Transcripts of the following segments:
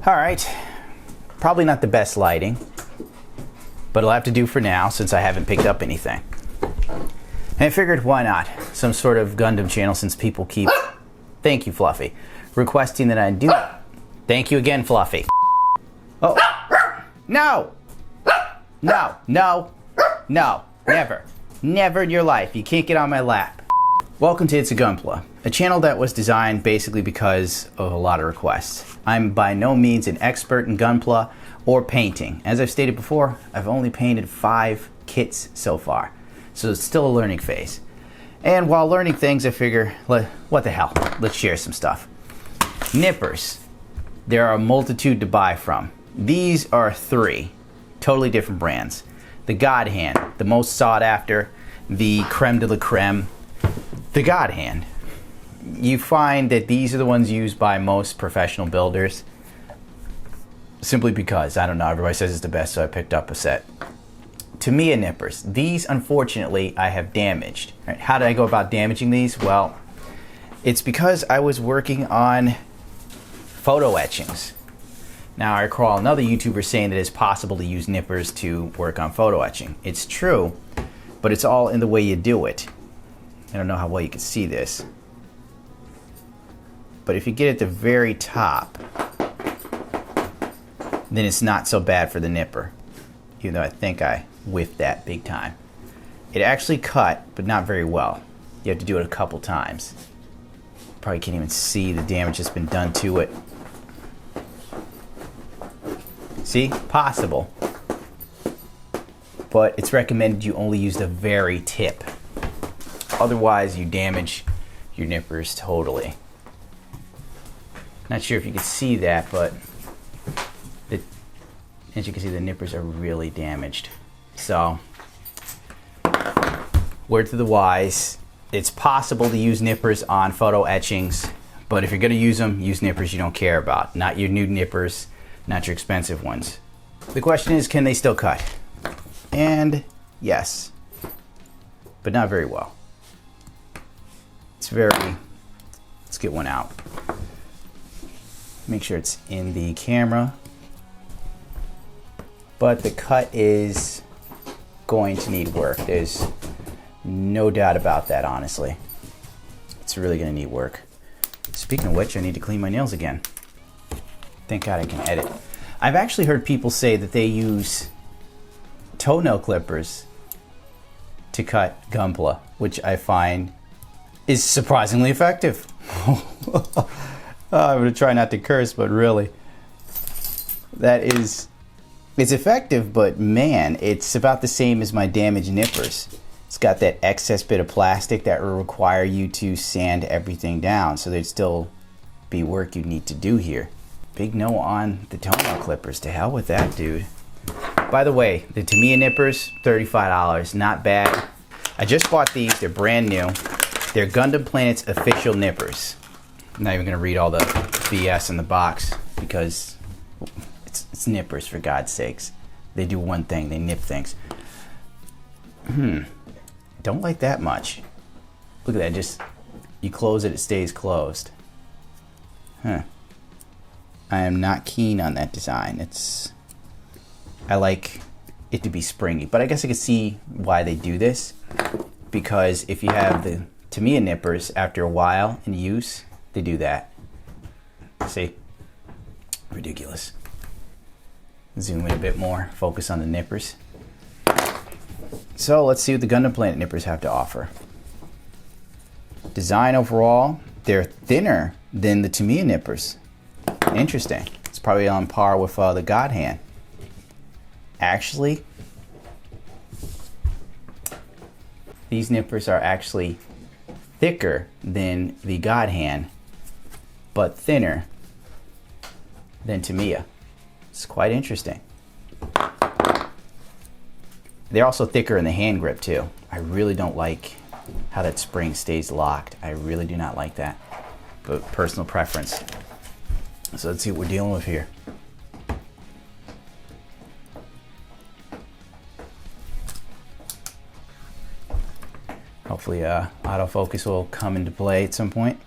All right, probably not the best lighting, but it'll have to do for now since I haven't picked up anything. And I figured, why not? Some sort of Gundam channel, since people keep, thank you Fluffy, requesting that I do. Thank you again, Fluffy. Oh, no, no, no, no, never, never in your life. You can't get on my lap. Welcome to ItsAGunpla, a channel that was designed basically because of a lot of requests. I'm by no means an expert in Gunpla or painting. As I've stated before, I've only painted 5 kits so far, so it's still a learning phase. And while learning things, I figure, what the hell, let's share some stuff. Nippers. There are a multitude to buy from. These are 3 totally different brands. The God Hand, the most sought after, the creme de la creme, the God Hand. You find that these are the ones used by most professional builders simply because, I don't know, everybody says it's the best, so I picked up a set. Tamiya Nippers. These, unfortunately, I have damaged. Right, how did I go about damaging these? Well, it's because I was working on photo etchings. Now, I recall another YouTuber saying that it's possible to use nippers to work on photo etching. It's true, but it's all in the way you do it. I don't know how well you can see this. But if you get at the very top, then it's not so bad for the nipper. Even though I think I whiffed that big time. It actually cut, but not very well. You have to do it a couple times. Probably can't even see the damage that's been done to it. See? Possible. But it's recommended you only use the very tip. Otherwise, you damage your nippers totally. Not sure if you can see that, but as you can see, the nippers are really damaged. So, word to the wise, it's possible to use nippers on photo etchings, but if you're going to use them, use nippers you don't care about. Not your new nippers, not your expensive ones. The question is, can they still cut? And yes, but not very well. It's very, let's get one out. Make sure it's in the camera. But the cut is going to need work. There's no doubt about that, honestly. It's really going to need work. Speaking of which, I need to clean my nails again. Thank God I can edit. I've actually heard people say that they use toenail clippers to cut Gunpla, which I find is surprisingly effective. I'm going to try not to curse, but really, it's effective, but man, it's about the same as my damaged nippers. It's got that excess bit of plastic that will require you to sand everything down, so there'd still be work you'd need to do here. Big no on the toenail clippers. To hell with that, dude. By the way, the Tamiya Nippers, $35, not bad. I just bought these, they're brand new. They're GundamPlanet's official nippers. I'm not even gonna read all the BS in the box because it's nippers, for God's sakes. They do one thing, they nip things. Don't like that much. Look at that, just, you close it, it stays closed. I am not keen on that design. I like it to be springy, but I guess I could see why they do this, because if you have the Tamiya nippers, after a while in use, they do that. See? Ridiculous. Zoom in a bit more, focus on the nippers. So let's see what the GundamPlanet nippers have to offer. Design overall, they're thinner than the Tamiya nippers. Interesting. It's probably on par with the God Hand. Actually, these nippers are actually thicker than the God Hand, but thinner than Tamiya. It's quite interesting. They're also thicker in the hand grip too. I really don't like how that spring stays locked. I really do not like that, but personal preference. So let's see what we're dealing with here. Hopefully autofocus will come into play at some point.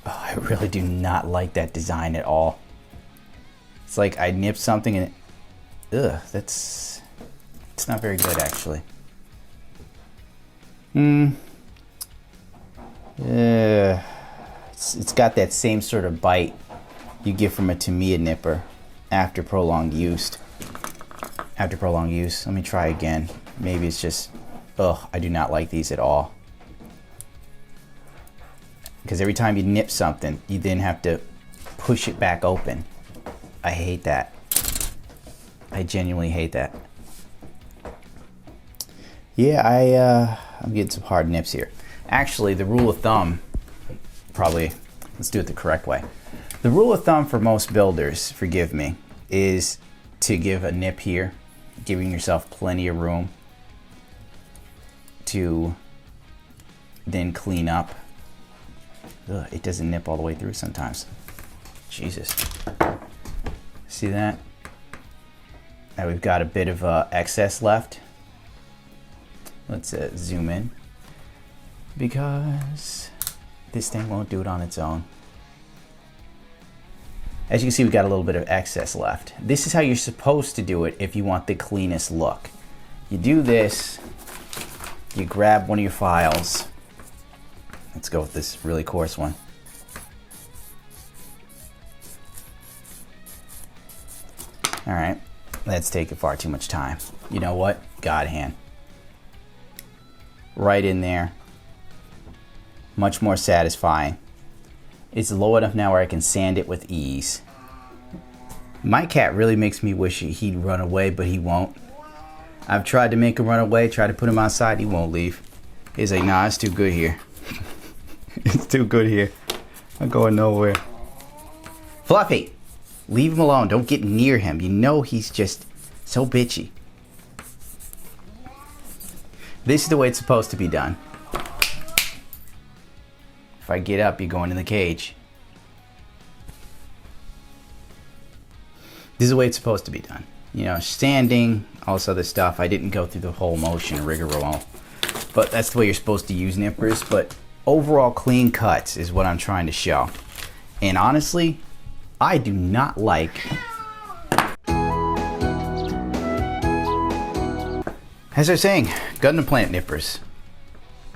Oh, I really do not like that design at all. It's like I nipped something and it's not very good actually. It's got that same sort of bite you get from a Tamiya nipper after prolonged use. Let me try again. Maybe it's just, I do not like these at all. Because every time you nip something, you then have to push it back open. I hate that. I genuinely hate that. Yeah, I'm getting some hard nips here. Actually, the rule of thumb, let's do it the correct way. The rule of thumb for most builders, forgive me, is to give a nip here, giving yourself plenty of room to then clean up. It doesn't nip all the way through sometimes. Jesus. See that? Now we've got a bit of excess left. Let's zoom in, because this thing won't do it on its own. As you can see, we've got a little bit of excess left. This is how you're supposed to do it if you want the cleanest look. You do this, you grab one of your files. Let's go with this really coarse one. All right, that's taking far too much time. You know what? God hand. Right in there. Much more satisfying. It's low enough now where I can sand it with ease. My cat really makes me wish he'd run away, but he won't. I've tried to make him run away, tried to put him outside, he won't leave. He's like, nah, it's too good here. It's too good here. I'm going nowhere. Fluffy, leave him alone. Don't get near him. You know he's just so bitchy. This is the way it's supposed to be done. If I get up, you're going in the cage. This is the way it's supposed to be done. You know, standing, all this other stuff. I didn't go through the whole motion rigmarole. But that's the way you're supposed to use nippers. But overall clean cuts is what I'm trying to show. And honestly, I do not like... As I was saying, GundamPlanet nippers.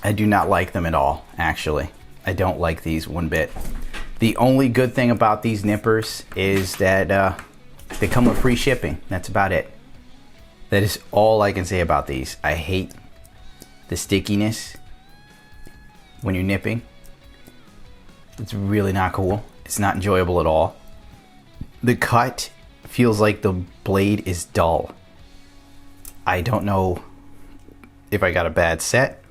I do not like them at all, actually. I don't like these one bit. The only good thing about these nippers is that they come with free shipping. That's about it. That is all I can say about these. I hate the stickiness when you're nipping. It's really not cool. It's not enjoyable at all. The cut feels like the blade is dull. I don't know if I got a bad set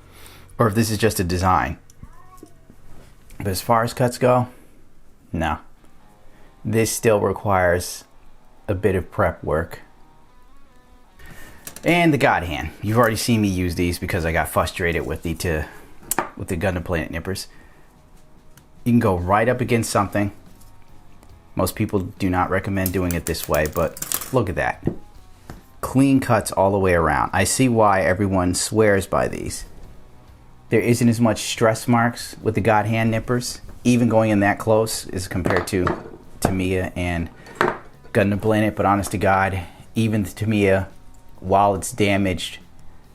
or if this is just a design. But as far as cuts go, no. This still requires a bit of prep work. And the God hand. You've already seen me use these because I got frustrated with the GundamPlanet nippers. You can go right up against something. Most people do not recommend doing it this way, but look at that. Clean cuts all the way around. I see why everyone swears by these. There isn't as much stress marks with the God hand nippers, even going in that close as compared to Tamiya and GundamPlanet, but honest to God, even the Tamiya, while it's damaged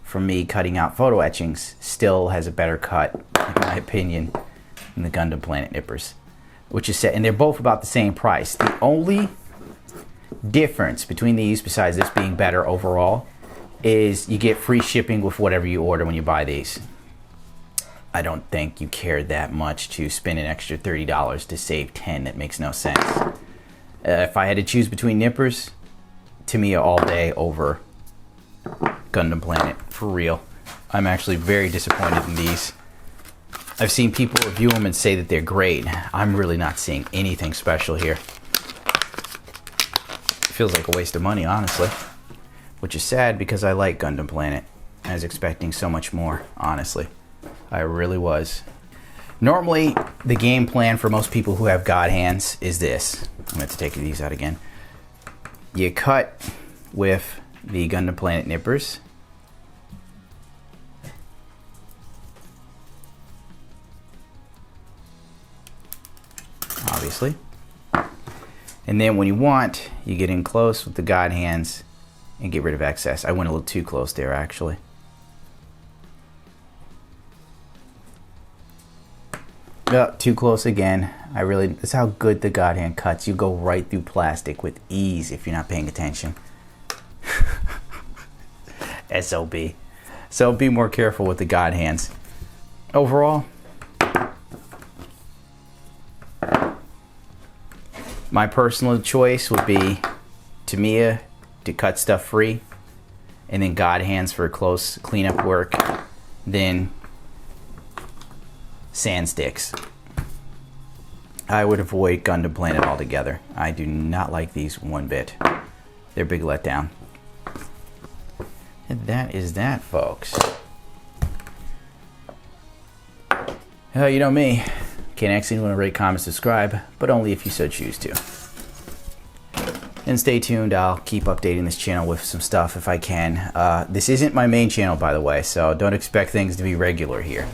from me cutting out photo etchings, still has a better cut, in my opinion, than the GundamPlanet nippers, which is set, and they're both about the same price. The only difference between these, besides this being better overall, is you get free shipping with whatever you order when you buy these. I don't think you care that much to spend an extra $30 to save 10. That makes no sense. If I had to choose between nippers, Tamiya all day over GundamPlanet, for real. I'm actually very disappointed in these. I've seen people review them and say that they're great. I'm really not seeing anything special here. It feels like a waste of money, honestly. Which is sad because I like GundamPlanet. I was expecting so much more, honestly. I really was. Normally, the game plan for most people who have God hands is this. I'm going to have to take these out again. You cut with the GundamPlanet nippers. obviously. And then when you want, you get in close with the guide hands and get rid of excess. I went a little too close there, actually. Oh, too close again. That's how good the guide hand cuts. You go right through plastic with ease if you're not paying attention. SOB. So be more careful with the guide hands. Overall, my personal choice would be Tamiya to cut stuff free, and then guide hands for close cleanup work, then sand sticks. I would avoid GundamPlanet altogether. I do not like these one bit. They're a big letdown. And that is that, folks. You know me. Can't actually want to rate, comment, subscribe, but only if you so choose to. And stay tuned. I'll keep updating this channel with some stuff if I can. This isn't my main channel, by the way, so don't expect things to be regular here.